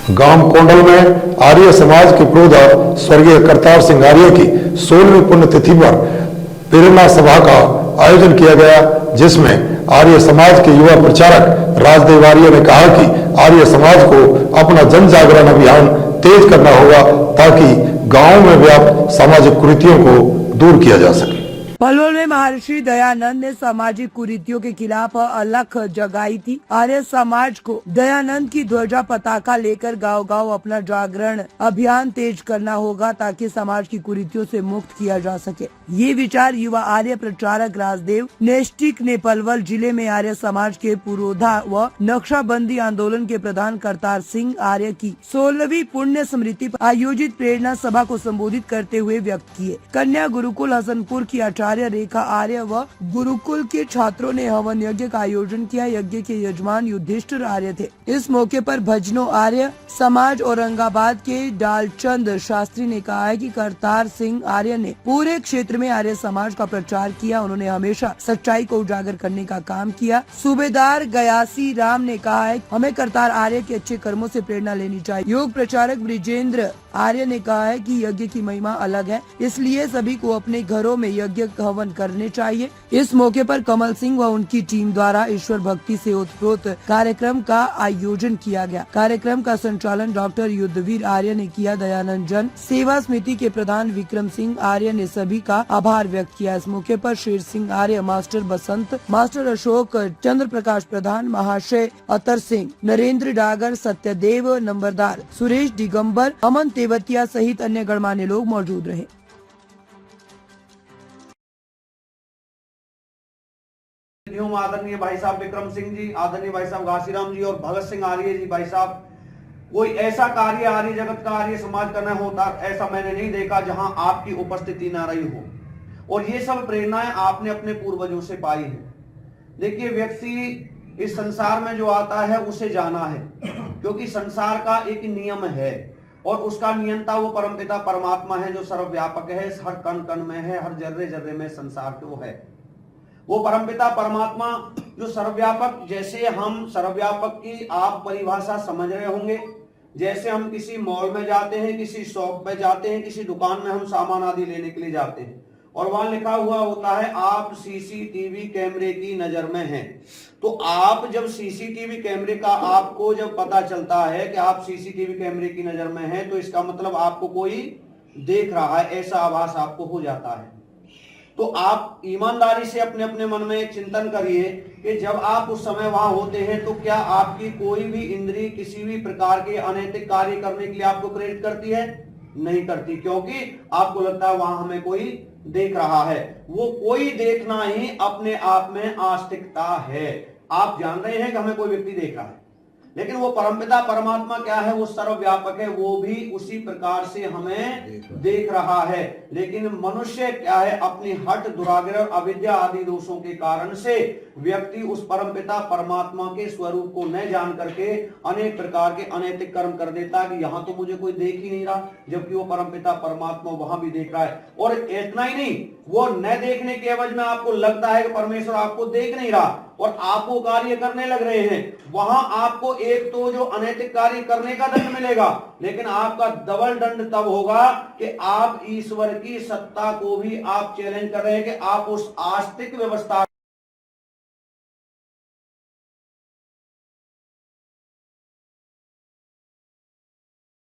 गांव कोंडल में आर्य समाज के प्रोधा स्वर्गीय करतार सिंह आर्य की 16वीं पुण्यतिथि पर प्रेरणा सभा का आयोजन किया गया, जिसमें आर्य समाज के युवा प्रचारक राजदेव आर्य ने कहा कि आर्य समाज को अपना जन जागरण अभियान तेज करना होगा ताकि गांव में व्याप्त सामाजिक कुरीतियों को दूर किया जा सके। पलवल में महर्षि दयानंद ने सामाजिक कुरीतियों के खिलाफ अलख जगाई थी। आर्य समाज को दयानंद की ध्वजा पताका लेकर गांव गांव अपना जागरण अभियान तेज करना होगा ताकि समाज की कुरीतियों से मुक्त किया जा सके। ये विचार युवा आर्य प्रचारक राजदेव नेस्टिक ने पलवल जिले में आर्य समाज के पुरोधा व नक्शाबंदी आंदोलन के प्रधान करतार सिंह आर्य की 16वीं पुण्य स्मृति पर आयोजित प्रेरणा सभा को संबोधित करते हुए व्यक्त किए। कन्या गुरुकुल हसनपुर की आचार्य रेखा आर्य व गुरुकुल के छात्रों ने हवन यज्ञ का आयोजन किया। यज्ञ के यजमान युधिष्ठिर आर्य थे। इस मौके पर भजनों आर्य समाज औरंगाबाद के डालचंद शास्त्री ने कहा है कि करतार सिंह आर्य ने पूरे क्षेत्र में आर्य समाज का प्रचार किया। उन्होंने हमेशा सच्चाई को उजागर करने का काम किया। सूबेदार गयासी राम ने कहा है हमें करतार आर्य के अच्छे कर्मों से प्रेरणा लेनी चाहिए। योग प्रचारक ब्रिजेंद्र आर्य ने कहा है कि यज्ञ की महिमा अलग है, इसलिए सभी को अपने घरों में यज्ञ हवन करने चाहिए। इस मौके पर कमल सिंह व उनकी टीम द्वारा ईश्वर भक्ति से ओतप्रोत कार्यक्रम का आयोजन किया गया। कार्यक्रम का संचालन डॉक्टर युद्धवीर आर्य ने किया। दयानंद जन सेवा समिति के प्रधान विक्रम सिंह आर्य ने सभी का आभार व्यक्त किया। इस मौके पर शेर सिंह आर्य, मास्टर बसंत, मास्टर अशोक, चंद्र प्रकाश प्रधान, महाशय अतर सिंह, नरेंद्र डागर, सत्यदेव नंबरदार, सुरेश दिगंबर, अमन तेवतिया सहित अन्य गणमान्य लोग मौजूद रहे। आदरणीय भाई साहब विक्रम सिंह जी, आदरणीय भाई साहब घासीराम जी और भगत सिंह आर्य जी भाई साहब, कोई ऐसा कार्य आर्य जगत का, आर्य समाज का न होता ऐसा मैंने नहीं देखा जहां आपकी उपस्थिति ना रही हो। और ये सब प्रेरणाएं आपने अपने पूर्वजों से पाई है। देखिए, व्यक्ति इस संसार में जो आता है उसे जाना है, क्योंकि संसार का एक नियम है और उसका नियंता वो परमपिता परमात्मा है जो सर्वव्यापक है, हर कण कण में है, हर जर्रे जर्रे में संसार के वो है। वो परमपिता परमात्मा जो सर्वव्यापक, जैसे हम सर्वव्यापक की आप परिभाषा समझ रहे होंगे, जैसे हम किसी मॉल में जाते हैं, किसी शॉप में जाते हैं, किसी दुकान में हम सामान आदि लेने के लिए जाते हैं और वहां लिखा हुआ होता है आप सीसीटीवी कैमरे की नजर में हैं। तो आप जब सीसीटीवी कैमरे का आपको जब पता चलता है कि आप सीसीटीवी कैमरे की नजर में हैं, तो इसका मतलब आपको कोई देख रहा है, ऐसा आभास आपको हो जाता है। तो आप ईमानदारी से अपने अपने मन में एक चिंतन करिए कि जब आप उस समय वहां होते हैं तो क्या आपकी कोई भी इंद्रिय किसी भी प्रकार के अनैतिक कार्य करने के लिए आपको प्रेरित करती है? नहीं करती, क्योंकि आपको लगता है वहां हमें कोई देख रहा है। वो कोई देखना ही अपने आप में आस्तिकता है। आप जान रहे हैं कि हमें कोई व्यक्ति देख रहा है, लेकिन वो परमपिता परमात्मा क्या है, वो सर्वव्यापक है, वो भी उसी प्रकार से हमें देख रहा है। लेकिन मनुष्य क्या है, अपनी हठ, दुराग्रह, अविद्या आदि दोषों के कारण से व्यक्ति उस परमपिता परमात्मा के स्वरूप को न जान करके अनेक प्रकार के अनैतिक कर्म कर देता है कि यहां तो मुझे कोई देख ही नहीं रहा, जबकि वो परमपिता परमात्मा वहां भी देख रहा है। और इतना ही नहीं, वो न देखने के एवज में आपको लगता है कि परमेश्वर आपको देख नहीं रहा और आप वो कार्य करने लग रहे हैं, वहां आपको एक तो जो अनैतिक कार्य करने का दंड मिलेगा, लेकिन आपका डबल दंड तब होगा कि आप ईश्वर की सत्ता को भी आप चैलेंज कर रहे हैं कि आप उस आस्तिक व्यवस्था